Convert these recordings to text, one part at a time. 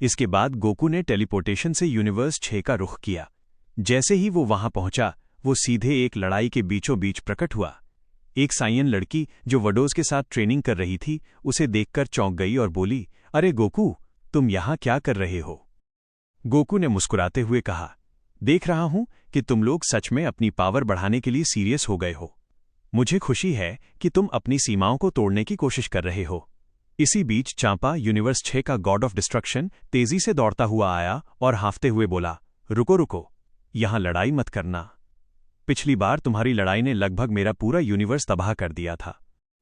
इसके बाद गोकू ने टेलीपोर्टेशन से यूनिवर्स 6 का रुख किया। जैसे ही वो वहां पहुंचा, वो सीधे एक लड़ाई के बीचों बीच प्रकट हुआ। एक साइयन लड़की जो वडोज के साथ ट्रेनिंग कर रही थी, उसे देखकर चौंक गई और बोली, अरे गोकू, तुम यहां क्या कर रहे हो? गोकू ने मुस्कुराते हुए कहा, देख रहा हूं कि तुम लोग सच में अपनी पावर बढ़ाने के लिए सीरियस हो गए हो। मुझे खुशी है कि तुम अपनी सीमाओं को तोड़ने की कोशिश कर रहे हो। इसी बीच चांपा, यूनिवर्स 6 का गॉड ऑफ डिस्ट्रक्शन, तेजी से दौड़ता हुआ आया और हांफते हुए बोला, रुको रुको, यहां लड़ाई मत करना। पिछली बार तुम्हारी लड़ाई ने लगभग मेरा पूरा यूनिवर्स तबाह कर दिया था।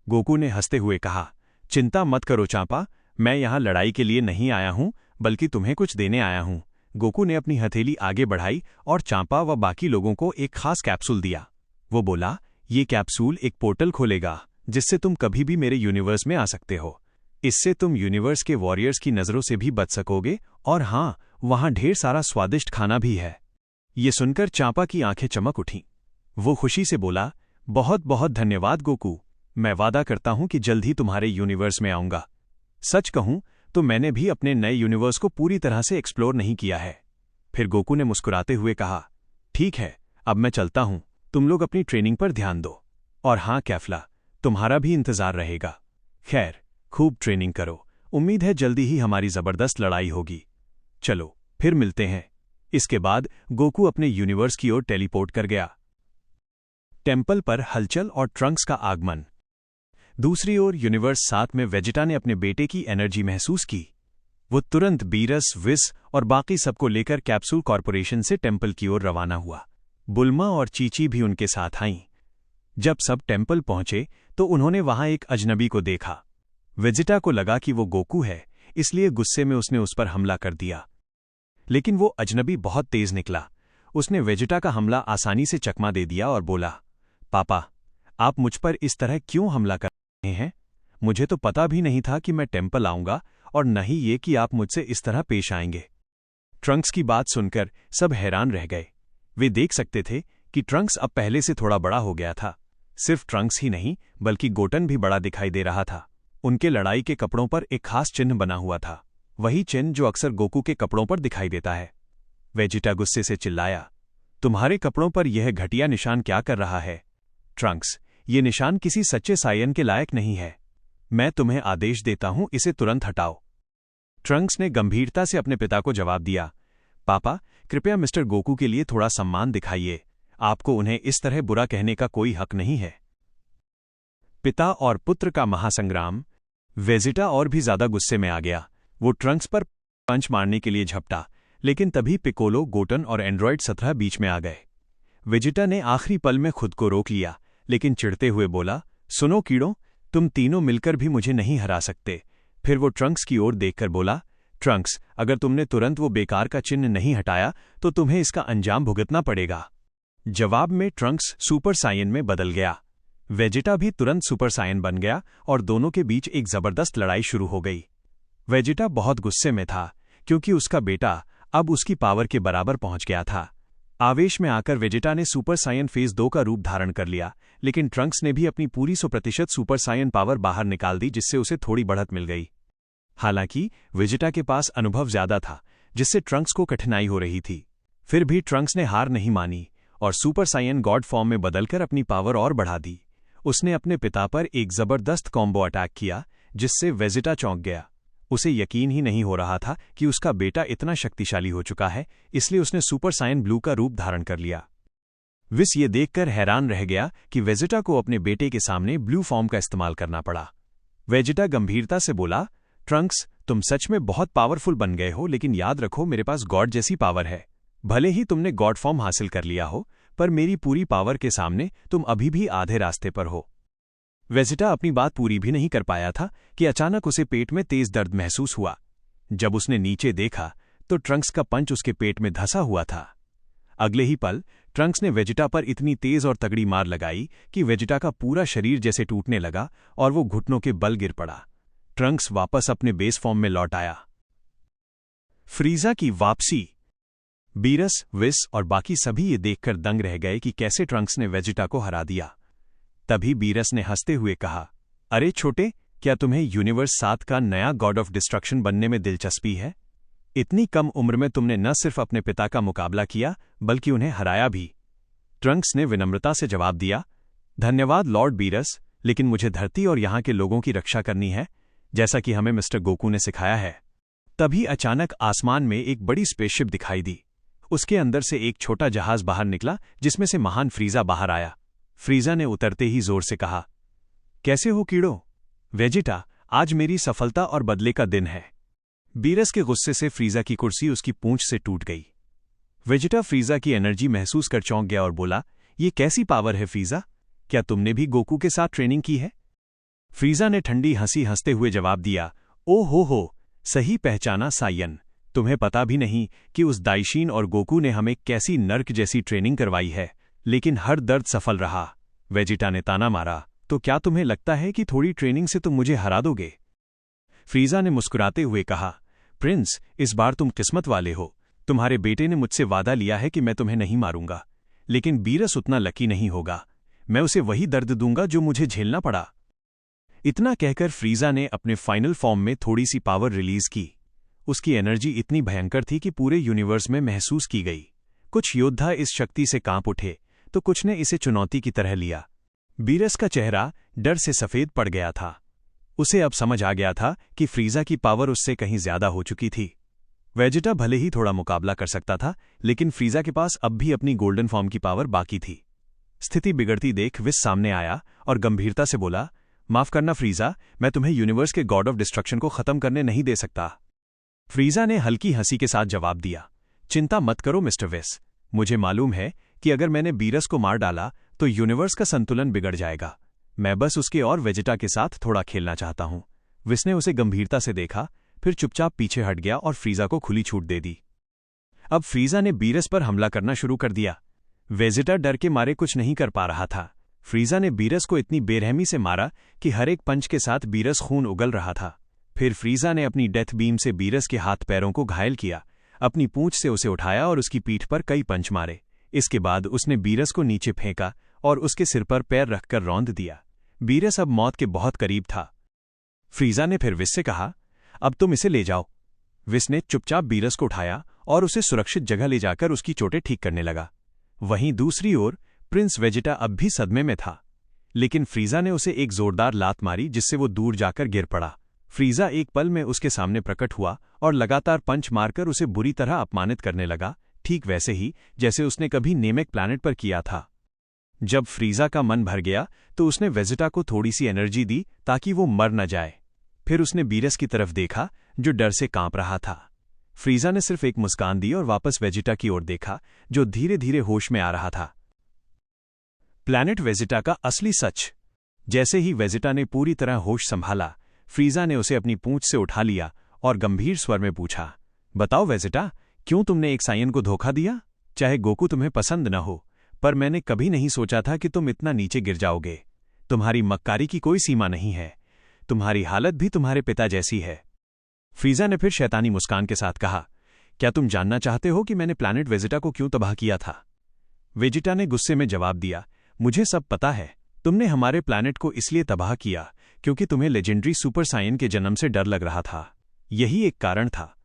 गोकू ने हंसते हुए कहा, चिंता मत करो चांपा, मैं यहां लड़ाई के लिए नहीं आया हूं, बल्कि तुम्हें कुछ देने आया हूं। गोकू ने अपनी हथेली आगे बढ़ाई और चांपा व बाकी लोगों को एक खास कैप्सूल दिया। वो बोला, ये कैप्सूल एक पोर्टल खोलेगा जिससे तुम कभी भी मेरे यूनिवर्स में आ सकते हो। इससे तुम यूनिवर्स के वॉरियर्स की नजरों से भी बच सकोगे, और हां, वहां ढेर सारा स्वादिष्ट खाना भी है। ये सुनकर चांपा की आंखें चमक उठीं। वो खुशी से बोला, बहुत बहुत धन्यवाद गोकू, मैं वादा करता हूं कि जल्द ही तुम्हारे यूनिवर्स में आऊंगा। सच कहूं तो मैंने भी अपने नए यूनिवर्स को पूरी तरह से एक्सप्लोर नहीं किया है। फिर गोकू ने मुस्कुराते हुए कहा, ठीक है, अब मैं चलता हूं, तुम लोग अपनी ट्रेनिंग पर ध्यान दो। और हां कैफ्ला, तुम्हारा भी इंतजार रहेगा। खैर, खूब ट्रेनिंग करो, उम्मीद है जल्दी ही हमारी जबरदस्त लड़ाई होगी। चलो, फिर मिलते हैं। इसके बाद गोकू अपने यूनिवर्स की ओर टेलीपोर्ट कर गया। टेम्पल पर हलचल और ट्रंक्स का आगमन। दूसरी ओर यूनिवर्स 7 में वेजिटा ने अपने बेटे की एनर्जी महसूस की। वो तुरंत बीरस, विस और बाकी सबको लेकर कैप्सूल कॉर्पोरेशन से टेम्पल की ओर रवाना हुआ। बुल्मा और चीची भी उनके साथ आईं। जब सब टेम्पल पहुंचे तो उन्होंने वहां एक अजनबी को देखा। वेजिटा को लगा कि वो गोकू है, इसलिए गुस्से में उसने उस पर हमला कर दिया। लेकिन वो अजनबी बहुत तेज निकला। उसने वेजिटा का हमला आसानी से चकमा दे दिया और बोला, पापा, आप मुझ पर इस तरह क्यों हमला कर रहे हैं? मुझे तो पता भी नहीं था कि मैं टेम्पल आऊंगा, और न ही ये कि आप मुझसे इस तरह पेश आएंगे। ट्रंक्स की बात सुनकर सब हैरान रह गए। वे देख सकते थे कि ट्रंक्स अब पहले से थोड़ा बड़ा हो गया था। सिर्फ ट्रंक्स ही नहीं, बल्कि गोटन भी बड़ा दिखाई दे रहा था। उनके लड़ाई के कपड़ों पर एक खास चिन्ह बना हुआ था, वही चिन्ह जो अक्सर गोकू के कपड़ों पर दिखाई देता है। वेजिटा गुस्से से चिल्लाया, तुम्हारे कपड़ों पर यह घटिया निशान क्या कर रहा है? ट्रंक्स, ये निशान किसी सच्चे सायन के लायक नहीं है। मैं तुम्हें आदेश देता हूं, इसे तुरंत हटाओ। ट्रंक्स ने गंभीरता से अपने पिता को जवाब दिया, पापा, कृपया मिस्टर गोकू के लिए थोड़ा सम्मान दिखाइए। आपको उन्हें इस तरह बुरा कहने का कोई हक नहीं है। पिता और पुत्र का महासंग्राम। वेजिटा और भी ज्यादा गुस्से में आ गया। वो ट्रंक्स पर पंच मारने के लिए झपटा, लेकिन तभी पिकोलो, गोटन और एंड्रॉयड 17 बीच में आ गए। वेजिटा ने आखिरी पल में खुद को रोक लिया, लेकिन चिढ़ते हुए बोला, सुनो कीड़ों, तुम तीनों मिलकर भी मुझे नहीं हरा सकते। फिर वो ट्रंक्स की ओर देखकर बोला, ट्रंक्स, अगर तुमने तुरंत वो बेकार का चिन्ह नहीं हटाया तो तुम्हें इसका अंजाम भुगतना पड़ेगा। जवाब में ट्रंक्स सुपर सायन में बदल गया। वेजिटा भी तुरंत सुपर सायन बन गया और दोनों के बीच एक जबरदस्त लड़ाई शुरू हो गई। वेजिटा बहुत गुस्से में था, क्योंकि उसका बेटा अब उसकी पावर के बराबर पहुंच गया था। आवेश में आकर वेजिटा ने सुपर सायन फेज 2 का रूप धारण कर लिया, लेकिन ट्रंक्स ने भी अपनी पूरी 100% सुपर सायन पावर बाहर निकाल दी, जिससे उसे थोड़ी बढ़त मिल गई। हालांकि वेजिटा के पास अनुभव ज्यादा था, जिससे ट्रंक्स को कठिनाई हो रही थी। फिर भी ट्रंक्स ने हार नहीं मानी और सुपर सायन गॉड फॉर्म में बदलकर अपनी पावर और बढ़ा दी। उसने अपने पिता पर एक जबरदस्त कॉम्बो अटैक किया, जिससे वेजिटा चौंक गया। उसे यकीन ही नहीं हो रहा था कि उसका बेटा इतना शक्तिशाली हो चुका है, इसलिए उसने सुपर सायन ब्लू का रूप धारण कर लिया। विस ये देखकर हैरान रह गया कि वेजिटा को अपने बेटे के सामने ब्लू फॉर्म का इस्तेमाल करना पड़ा। वेजिटा गंभीरता से बोला, ट्रंक्स, तुम सच में बहुत पावरफुल बन गए हो, लेकिन याद रखो, मेरे पास गॉड जैसी पावर है। भले ही तुमने गॉड फॉर्म हासिल कर लिया हो, पर मेरी पूरी पावर के सामने तुम अभी भी आधे रास्ते पर हो। वेजिटा अपनी बात पूरी भी नहीं कर पाया था कि अचानक उसे पेट में तेज दर्द महसूस हुआ। जब उसने नीचे देखा तो ट्रंक्स का पंच उसके पेट में धंसा हुआ था। अगले ही पल ट्रंक्स ने वेजिटा पर इतनी तेज और तगड़ी मार लगाई कि वेजिटा का पूरा शरीर जैसे टूटने लगा और वो घुटनों के बल गिर पड़ा। ट्रंक्स वापस अपने बेस फॉर्म में लौट आया। फ्रीजा की वापसी। बीरस, विस और बाकी सभी ये देखकर दंग रह गए कि कैसे ट्रंक्स ने वेजिटा को हरा दिया। तभी बीरस ने हंसते हुए कहा, अरे छोटे, क्या तुम्हें यूनिवर्स 7 का नया गॉड ऑफ डिस्ट्रक्शन बनने में दिलचस्पी है? इतनी कम उम्र में तुमने न सिर्फ अपने पिता का मुकाबला किया बल्कि उन्हें हराया भी। ट्रंक्स ने विनम्रता से जवाब दिया, धन्यवाद लॉर्ड बीरस, लेकिन मुझे धरती और यहाँ के लोगों की रक्षा करनी है, जैसा कि हमें मिस्टर गोकू ने सिखाया है। तभी अचानक आसमान में एक बड़ी स्पेसशिप दिखाई दी। उसके अंदर से एक छोटा जहाज बाहर निकला जिसमें से महान फ्रीजा बाहर आया। फ्रीजा ने उतरते ही जोर से कहा, कैसे हो कीड़ो? वेजिटा, आज मेरी सफलता और बदले का दिन है। बीरस के गुस्से से फ्रीजा की कुर्सी उसकी पूंछ से टूट गई। वेजिटा फ्रीजा की एनर्जी महसूस कर चौंक गया और बोला, ये कैसी पावर है फ्रीजा? क्या तुमने भी गोकू के साथ ट्रेनिंग की है? फ्रीजा ने ठंडी हंसी हंसते हुए जवाब दिया, ओ हो, सही पहचाना सायन। तुम्हें पता भी नहीं कि उस दाइशीन और गोकू ने हमें कैसी नर्क जैसी ट्रेनिंग करवाई है, लेकिन हर दर्द सफल रहा। वेजिटा ने ताना मारा, तो क्या तुम्हें लगता है कि थोड़ी ट्रेनिंग से तुम मुझे हरा दोगे? फ्रीजा ने मुस्कुराते हुए कहा, प्रिंस, इस बार तुम किस्मत वाले हो। तुम्हारे बेटे ने मुझसे वादा लिया है कि मैं तुम्हें नहीं मारूंगा, लेकिन बीरस उतना लकी नहीं होगा। मैं उसे वही दर्द दूंगा जो मुझे झेलना पड़ा। इतना कहकर फ्रीजा ने अपने फाइनल फॉर्म में थोड़ी सी पावर रिलीज की। उसकी एनर्जी इतनी भयंकर थी कि पूरे यूनिवर्स में महसूस की गई। कुछ योद्धा इस शक्ति से कांप उठे तो कुछ ने इसे चुनौती की तरह लिया। बीरस का चेहरा डर से सफेद पड़ गया था। उसे अब समझ आ गया था कि फ्रीजा की पावर उससे कहीं ज्यादा हो चुकी थी। वेजिटा भले ही थोड़ा मुकाबला कर सकता था, लेकिन फ्रीजा के पास अब भी अपनी गोल्डन फॉर्म की पावर बाकी थी। स्थिति बिगड़ती देख विस सामने आया और गंभीरता से बोला, माफ करना फ्रीजा, मैं तुम्हें यूनिवर्स के गॉड ऑफ डिस्ट्रक्शन को खत्म करने नहीं दे सकता। फ्रीजा ने हल्की हंसी के साथ जवाब दिया, चिंता मत करो मिस्टर विस, मुझे मालूम है कि अगर मैंने बीरस को मार डाला तो यूनिवर्स का संतुलन बिगड़ जाएगा। मैं बस उसके और वेजिटा के साथ थोड़ा खेलना चाहता हूं। विस ने उसे गंभीरता से देखा, फिर चुपचाप पीछे हट गया और फ्रीजा को खुली छूट दे दी। अब फ्रीजा ने बीरस पर हमला करना शुरू कर दिया। वेजिटा डर के मारे कुछ नहीं कर पा रहा था। फ्रीजा ने बीरस को इतनी बेरहमी से मारा कि हर एक पंच के साथ बीरस खून उगल रहा था। फिर फ्रीजा ने अपनी डेथ बीम से बीरस के हाथ पैरों को घायल किया, अपनी पूंछ से उसे उठाया और उसकी पीठ पर कई पंच मारे। इसके बाद उसने बीरस को नीचे फेंका और उसके सिर पर पैर रखकर रौंद दिया। बीरस अब मौत के बहुत करीब था। फ्रीजा ने फिर विस से कहा, अब तुम इसे ले जाओ। विस ने चुपचाप बीरस को उठाया और उसे सुरक्षित जगह ले जाकर उसकी चोटें ठीक करने लगा। वहीं दूसरी ओर प्रिंस वेजिटा अब भी सदमे में था, लेकिन फ्रीजा ने उसे एक जोरदार लात मारी जिससे वो दूर जाकर गिर पड़ा। फ्रीजा एक पल में उसके सामने प्रकट हुआ और लगातार पंच मारकर उसे बुरी तरह अपमानित करने लगा, ठीक वैसे ही जैसे उसने कभी नेमेक प्लैनेट पर किया था। जब फ्रीजा का मन भर गया तो उसने वेजिटा को थोड़ी सी एनर्जी दी ताकि वो मर न जाए। फिर उसने बीरस की तरफ देखा जो डर से कांप रहा था। फ्रीजा ने सिर्फ एक मुस्कान दी और वापस वेजिटा की ओर देखा जो धीरे धीरे होश में आ रहा था। प्लैनेट वेजिटा का असली सच। जैसे ही वेजिटा ने पूरी तरह होश संभाला, फ्रीजा ने उसे अपनी पूंछ से उठा लिया और गंभीर स्वर में पूछा, बताओ वेजिटा, क्यों तुमने एक सायन को धोखा दिया? चाहे गोकू तुम्हें पसंद न हो, पर मैंने कभी नहीं सोचा था कि तुम इतना नीचे गिर जाओगे। तुम्हारी मक्कारी की कोई सीमा नहीं है। तुम्हारी हालत भी तुम्हारे पिता जैसी है। फ्रीजा ने फिर शैतानी मुस्कान के साथ कहा, क्या तुम जानना चाहते हो कि मैंने प्लैनेट वेजिटा को क्यों तबाह किया था? वेजिटा ने गुस्से में जवाब दिया, मुझे सब पता है। तुमने हमारे प्लैनेट को इसलिए तबाह किया क्योंकि तुम्हें लेजेंडरी सुपर सायन के जन्म से डर लग रहा था। यही एक कारण था।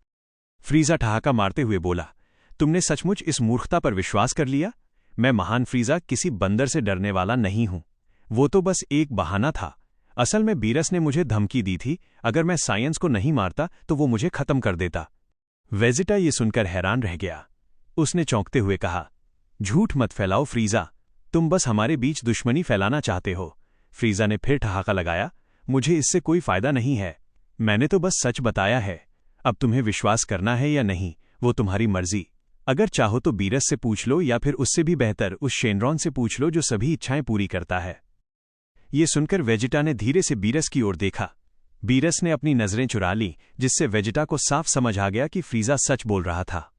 फ्रीजा ठहाका मारते हुए बोला, तुमने सचमुच इस मूर्खता पर विश्वास कर लिया? मैं महान फ्रीजा किसी बंदर से डरने वाला नहीं हूं। वो तो बस एक बहाना था। असल में बीरस ने मुझे धमकी दी थी, अगर मैं साइंस को नहीं मारता तो वो मुझे खत्म कर देता। वेजिटा ये सुनकर हैरान रह गया। उसने चौंकते हुए कहा, झूठ मत फैलाओ फ्रीजा, तुम बस हमारे बीच दुश्मनी फैलाना चाहते हो। फ्रीजा ने फिर ठहाका लगाया, मुझे इससे कोई फायदा नहीं है। मैंने तो बस सच बताया है। अब तुम्हें विश्वास करना है या नहीं, वो तुम्हारी मर्जी। अगर चाहो तो बीरस से पूछ लो या फिर उससे भी बेहतर उस शेनरॉन से पूछ लो जो सभी इच्छाएं पूरी करता है। ये सुनकर वेजिटा ने धीरे से बीरस की ओर देखा। बीरस ने अपनी नजरें चुरा ली, जिससे वेजिटा को साफ समझ आ गया कि फ्रीजा सच बोल रहा था।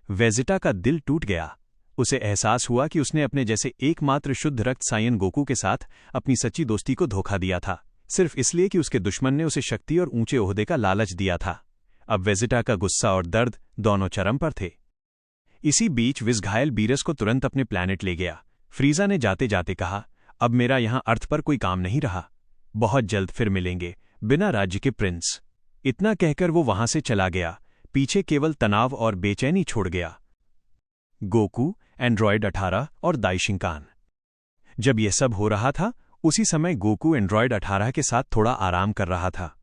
वेजिटा का दिल टूट गया। उसे एहसास हुआ कि उसने अपने जैसे एकमात्र शुद्ध रक्त सायन गोकू के साथ अपनी सच्ची दोस्ती को धोखा दिया था, सिर्फ इसलिए कि उसके दुश्मन ने उसे शक्ति और ऊंचे ओहदे का लालच दिया था। अब वेजिटा का गुस्सा और दर्द दोनों चरम पर थे। इसी बीच विस घायल बीरस को तुरंत अपने प्लैनेट ले गया। फ्रीजा ने जाते जाते कहा, अब मेरा यहां अर्थ पर कोई काम नहीं रहा। बहुत जल्द फिर मिलेंगे, बिना राज्य के प्रिंस। इतना कहकर वो वहां से चला गया। पीछे केवल तनाव और बेचैनी छोड़ गया। गोकू, एंड्रॉयड 18 और दाइशिंकान। जब यह सब हो रहा था, उसी समय गोकू एंड्रॉयड 18 के साथ थोड़ा आराम कर रहा था।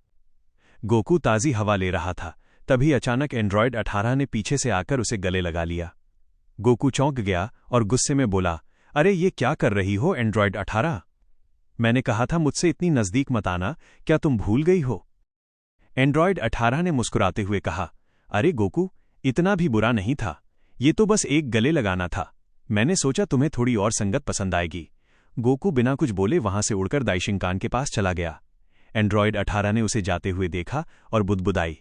गोकू ताज़ी हवा ले रहा था, तभी अचानक एंड्रॉयड 18 ने पीछे से आकर उसे गले लगा लिया। गोकू चौंक गया और गुस्से में बोला, अरे ये क्या कर रही हो एंड्रॉयड 18? मैंने कहा था मुझसे इतनी नज़दीक मत आना, क्या तुम भूल गई हो? एंड्रॉयड 18 ने मुस्कुराते हुए कहा, अरे गोकू, इतना भी बुरा नहीं था, ये तो बस एक गले लगाना था। मैंने सोचा तुम्हें थोड़ी और संगत पसंद आएगी। गोकू बिना कुछ बोले वहां से उड़कर दाइशिंकान के पास चला गया। एंड्रॉयड 18 ने उसे जाते हुए देखा और बुदबुदाई,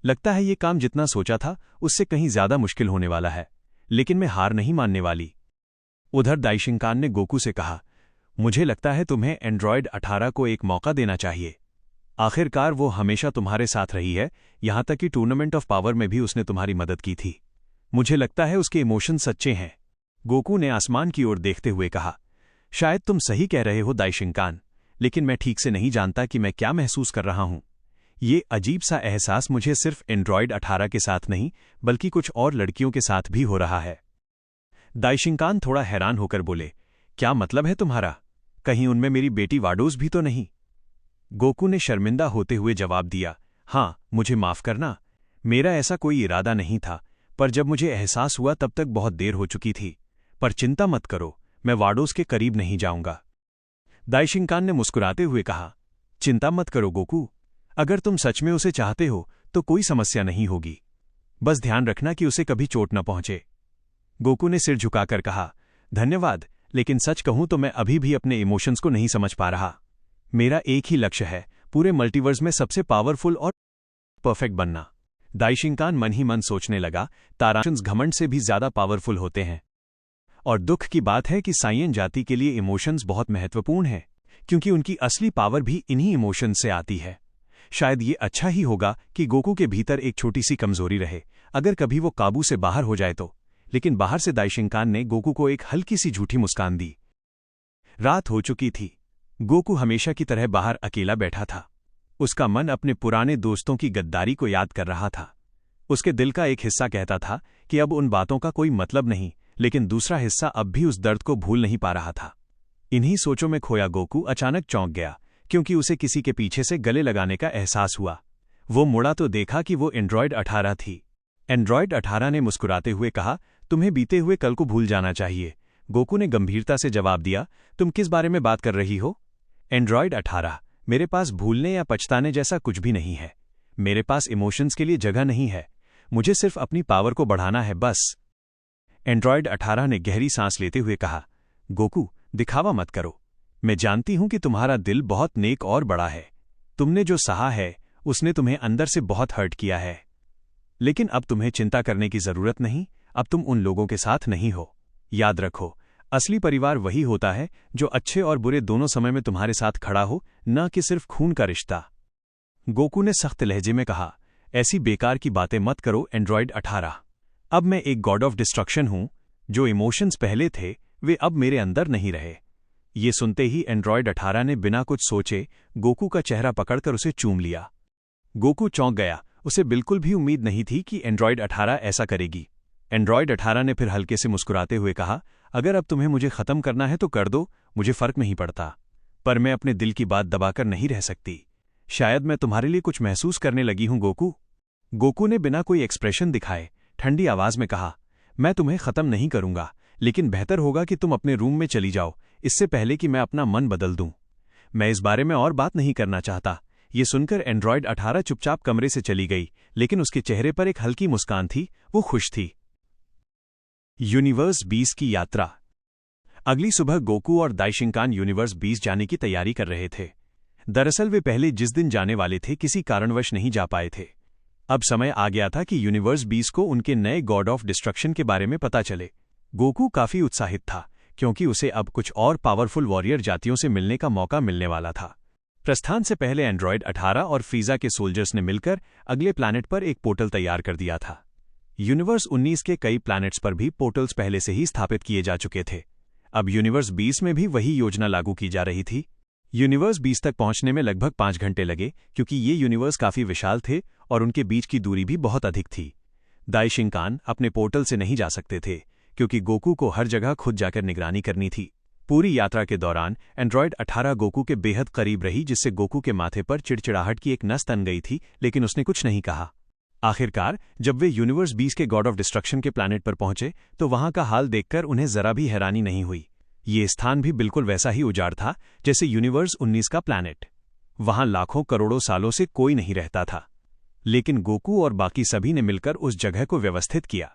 लगता है ये काम जितना सोचा था उससे कहीं ज्यादा मुश्किल होने वाला है, लेकिन मैं हार नहीं मानने वाली। उधर दाइशिंकान ने गोकू से कहा, मुझे लगता है तुम्हें एंड्रॉयड 18 को एक मौका देना चाहिए। आखिरकार वो हमेशा तुम्हारे साथ रही है, यहां तक कि टूर्नामेंट ऑफ पावर में भी उसने तुम्हारी मदद की थी। मुझे लगता है उसके इमोशन सच्चे हैं। गोकू ने आसमान की ओर देखते हुए कहा, शायद तुम सही कह रहे हो दाइशिंकान, लेकिन मैं ठीक से नहीं जानता कि मैं क्या महसूस कर रहा हूं। ये अजीब सा एहसास मुझे सिर्फ एंड्रॉयड 18 के साथ नहीं, बल्कि कुछ और लड़कियों के साथ भी हो रहा है। दाइशिंकान थोड़ा हैरान होकर बोले, क्या मतलब है तुम्हारा? कहीं उनमें मेरी बेटी वाडोज भी तो नहीं? गोकू ने शर्मिंदा होते हुए जवाब दिया, हाँ, मुझे माफ करना, मेरा ऐसा कोई इरादा नहीं था, पर जब मुझे एहसास हुआ तब तक बहुत देर हो चुकी थी। पर चिंता मत करो, मैं वाडोज के करीब नहीं जाऊंगा। दाइशिंकान ने मुस्कुराते हुए कहा, चिंता मत करो गोकू, अगर तुम सच में उसे चाहते हो तो कोई समस्या नहीं होगी। बस ध्यान रखना कि उसे कभी चोट न पहुंचे। गोकू ने सिर झुकाकर कहा, धन्यवाद, लेकिन सच कहूं तो मैं अभी भी अपने इमोशंस को नहीं समझ पा रहा। मेरा एक ही लक्ष्य है, पूरे मल्टीवर्स में सबसे पावरफुल और परफेक्ट बनना। दाइशिंकान मन ही मन सोचने लगा, ताराशंस घमंड से भी ज्यादा पावरफुल होते हैं। और दुख की बात है कि साइयन जाति के लिए इमोशंस बहुत महत्वपूर्ण हैं, क्योंकि उनकी असली पावर भी इन्हीं इमोशंस से आती है। शायद ये अच्छा ही होगा कि गोकू के भीतर एक छोटी सी कमजोरी रहे, अगर कभी वो काबू से बाहर हो जाए तो। लेकिन बाहर से दाइशिंकान ने गोकू को एक हल्की सी झूठी मुस्कान दी। रात हो चुकी थी। गोकू हमेशा की तरह बाहर अकेला बैठा था। उसका मन अपने पुराने दोस्तों की गद्दारी को याद कर रहा था। उसके दिल का एक हिस्सा कहता था कि अब उन बातों का कोई मतलब नहीं, लेकिन दूसरा हिस्सा अब भी उस दर्द को भूल नहीं पा रहा था। इन्हीं सोचों में खोया गोकू अचानक चौंक गया, क्योंकि उसे किसी के पीछे से गले लगाने का एहसास हुआ। वो मुड़ा तो देखा कि वो एंड्रॉयड 18 थी। एंड्रॉयड 18 ने मुस्कुराते हुए कहा, तुम्हें बीते हुए कल को भूल जाना चाहिए। गोकू ने गंभीरता से जवाब दिया, तुम किस बारे में बात कर रही हो? एंड्रॉयड 18, मेरे पास भूलने या पछताने जैसा कुछ भी नहीं है। मेरे पास इमोशंस के लिए जगह नहीं है। मुझे सिर्फ अपनी पावर को बढ़ाना है, बस। एंड्रॉयड 18 ने गहरी सांस लेते हुए कहा, गोकू, दिखावा मत करो। मैं जानती हूं कि तुम्हारा दिल बहुत नेक और बड़ा है। तुमने जो सहा है उसने तुम्हें अंदर से बहुत हर्ट किया है। लेकिन अब तुम्हें चिंता करने की जरूरत नहीं, अब तुम उन लोगों के साथ नहीं हो। याद रखो, असली परिवार वही होता है जो अच्छे और बुरे दोनों समय में तुम्हारे साथ खड़ा हो, न कि सिर्फ खून का रिश्ता। गोकू ने सख्त लहजे में कहा, ऐसी बेकार की बातें मत करो एंड्रॉयड 18। अब मैं एक गॉड ऑफ डिस्ट्रक्शन हूं। जो इमोशंस पहले थे वे अब मेरे अंदर नहीं रहे। ये सुनते ही एंड्रॉयड 18 ने बिना कुछ सोचे गोकू का चेहरा पकड़कर उसे चूम लिया। गोकू चौंक गया, उसे बिल्कुल भी उम्मीद नहीं थी कि एंड्रॉयड 18 ऐसा करेगी। एंड्रॉयड 18 ने फिर हल्के से मुस्कुराते हुए कहा, अगर अब तुम्हें मुझे खत्म करना है तो कर दो, मुझे फर्क नहीं पड़ता। पर मैं अपने दिल की बात दबाकर नहीं रह सकती। शायद मैं तुम्हारे लिए कुछ महसूस करने लगी हूं गोकू। गोकू ने बिना कोई एक्सप्रेशन दिखाए ठंडी आवाज में कहा, मैं तुम्हें खत्म नहीं करूंगा, लेकिन बेहतर होगा कि तुम अपने रूम में चली जाओ, इससे पहले कि मैं अपना मन बदल दूं। मैं इस बारे में और बात नहीं करना चाहता। ये सुनकर एंड्रॉयड 18 चुपचाप कमरे से चली गई, लेकिन उसके चेहरे पर एक हल्की मुस्कान थी, वो खुश थी। यूनिवर्स 20 की यात्रा। अगली सुबह गोकू और दाइशिंकान यूनिवर्स 20 जाने की तैयारी कर रहे थे। दरअसल वे पहले जिस दिन जाने वाले थे किसी कारणवश नहीं जा पाए थे। अब समय आ गया था कि यूनिवर्स 20 को उनके नए गॉड ऑफ डिस्ट्रक्शन के बारे में पता चले। गोकू काफी उत्साहित था, क्योंकि उसे अब कुछ और पावरफुल वॉरियर जातियों से मिलने का मौका मिलने वाला था। प्रस्थान से पहले एंड्रॉयड 18 और फ्रीजा के सोल्जर्स ने मिलकर अगले प्लैनेट पर एक पोर्टल तैयार कर दिया था। यूनिवर्स 19 के कई प्लैनेट्स पर भी पोर्टल्स पहले से ही स्थापित किए जा चुके थे। अब यूनिवर्स 20 में भी वही योजना लागू की जा रही थी। यूनिवर्स 20 तक पहुंचने में लगभग 5 घंटे लगे क्योंकि ये यूनिवर्स काफी विशाल थे और उनके बीच की दूरी भी बहुत अधिक थी। दाइशिंकान अपने पोर्टल से नहीं जा सकते थे क्योंकि गोकू को हर जगह खुद जाकर निगरानी करनी थी। पूरी यात्रा के दौरान एंड्रॉयड 18 गोकू के बेहद करीब रही, जिससे गोकू के माथे पर चिड़चिड़ाहट की एक नस तन गई थी, लेकिन उसने कुछ नहीं कहा। आखिरकार जब वे यूनिवर्स 20 के गॉड ऑफ डिस्ट्रक्शन के प्लैनेट पर पहुंचे तो वहां का हाल देखकर उन्हें जरा भी हैरानी नहीं हुई। ये स्थान भी बिल्कुल वैसा ही उजाड़ था जैसे यूनिवर्स 19 का प्लैनेट। वहां लाखों करोड़ों सालों से कोई नहीं रहता था, लेकिन गोकू और बाकी सभी ने मिलकर उस जगह को व्यवस्थित किया।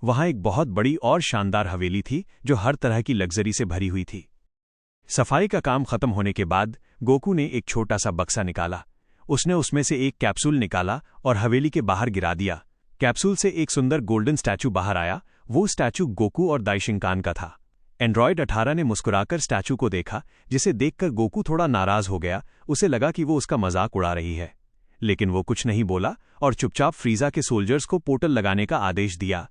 वहां एक बहुत बड़ी और शानदार हवेली थी जो हर तरह की लग्जरी से भरी हुई थी। सफाई का काम खत्म होने के बाद गोकू ने एक छोटा सा बक्सा निकाला। उसने उसमें से एक कैप्सूल निकाला और हवेली के बाहर गिरा दिया। कैप्सूल से एक सुंदर गोल्डन स्टैचू बाहर आया। वो स्टैचू गोकू और दाइशिंकान का था। एंड्रॉयड 18 ने मुस्कुराकर स्टैचू को देखा, जिसे देखकर गोकू थोड़ा नाराज हो गया। उसे लगा कि वो उसका मजाक उड़ा रही है, लेकिन वो कुछ नहीं बोला और चुपचाप फ्रीजा के सोल्जर्स को पोर्टल लगाने का आदेश दिया।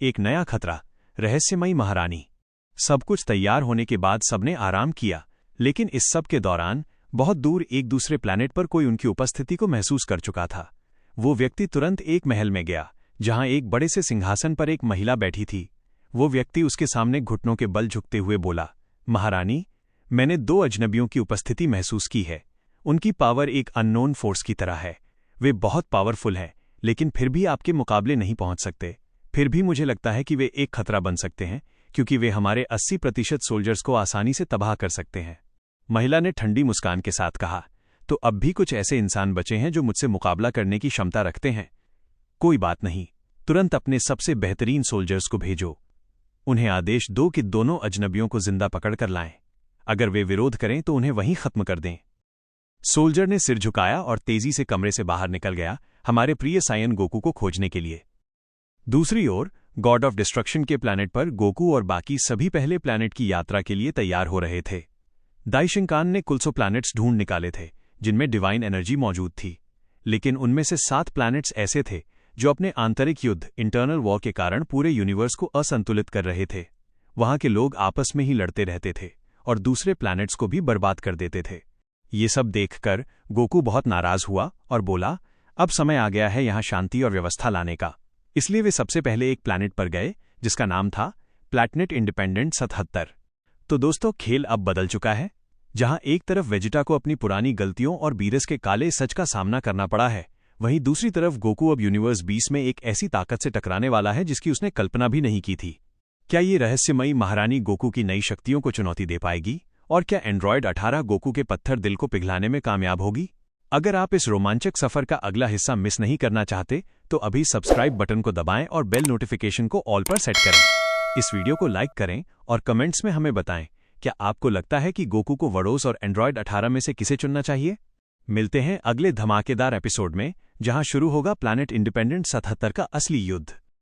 एक नया खतरा, रहस्यमयी महारानी। सब कुछ तैयार होने के बाद सबने आराम किया, लेकिन इस सब के दौरान बहुत दूर एक दूसरे प्लैनेट पर कोई उनकी उपस्थिति को महसूस कर चुका था। वो व्यक्ति तुरंत एक महल में गया जहां एक बड़े से सिंहासन पर एक महिला बैठी थी। वो व्यक्ति उसके सामने घुटनों के बल झुकते हुए बोला, महारानी, मैंने 2 अजनबियों की उपस्थिति महसूस की है। उनकी पावर एक अननोन फोर्स की तरह है। वे बहुत पावरफुल हैं, लेकिन फिर भी आपके मुकाबले नहीं पहुंच सकते। फिर भी मुझे लगता है कि वे एक खतरा बन सकते हैं, क्योंकि वे हमारे 80% सोल्जर्स को आसानी से तबाह कर सकते हैं। महिला ने ठंडी मुस्कान के साथ कहा, तो अब भी कुछ ऐसे इंसान बचे हैं जो मुझसे मुकाबला करने की क्षमता रखते हैं। कोई बात नहीं, तुरंत अपने सबसे बेहतरीन सोल्जर्स को भेजो। उन्हें आदेश दो कि दोनों अजनबियों को जिंदा पकड़कर लाएं। अगर वे विरोध करें तो उन्हें वहीं खत्म कर दें। सोल्जर ने सिर झुकाया और तेजी से कमरे से बाहर निकल गया, हमारे प्रिय सायन गोकू को खोजने के लिए। दूसरी ओर गॉड ऑफ डिस्ट्रक्शन के प्लैनेट पर गोकू और बाकी सभी पहले प्लैनेट की यात्रा के लिए तैयार हो रहे थे। दाइशिंकान ने कुल 100 प्लैनेट्स ढूंढ निकाले थे जिनमें डिवाइन एनर्जी मौजूद थी, लेकिन उनमें से 7 प्लैनेट्स ऐसे थे जो अपने आंतरिक युद्ध इंटरनल वॉर के कारण पूरे यूनिवर्स को असंतुलित कर रहे थे। वहां के लोग आपस में ही लड़ते रहते थे और दूसरे प्लैनेट्स को भी बर्बाद कर देते थे। ये सब देखकर गोकू बहुत नाराज हुआ और बोला, अब समय आ गया है यहां शांति और व्यवस्था लाने का। इसलिए वे सबसे पहले एक प्लैनेट पर गए जिसका नाम था प्लैनेट इंडिपेंडेंट 77। तो दोस्तों, खेल अब बदल चुका है। जहां एक तरफ वेजिटा को अपनी पुरानी गलतियों और बीरस के काले सच का सामना करना पड़ा है, वहीं दूसरी तरफ गोकू अब यूनिवर्स 20 में एक ऐसी ताकत से टकराने वाला है जिसकी उसने कल्पना भी नहीं की थी। क्या ये रहस्यमयी महारानी गोकू की नई शक्तियों को चुनौती दे पाएगी? और क्या एंड्रॉयड 18 गोकू के पत्थर दिल को पिघलाने में कामयाब होगी? अगर आप इस रोमांचक सफर का अगला हिस्सा मिस नहीं करना चाहते तो अभी सब्सक्राइब बटन को दबाएं और बेल नोटिफिकेशन को ऑल पर सेट करें। इस वीडियो को लाइक करें और कमेंट्स में हमें बताएं, क्या आपको लगता है कि गोकू को वडोस और एंड्रॉयड 18 में से किसे चुनना चाहिए? मिलते हैं अगले धमाकेदार एपिसोड में, जहां शुरू होगा प्लैनेट इंडिपेंडेंट 77 का असली युद्ध।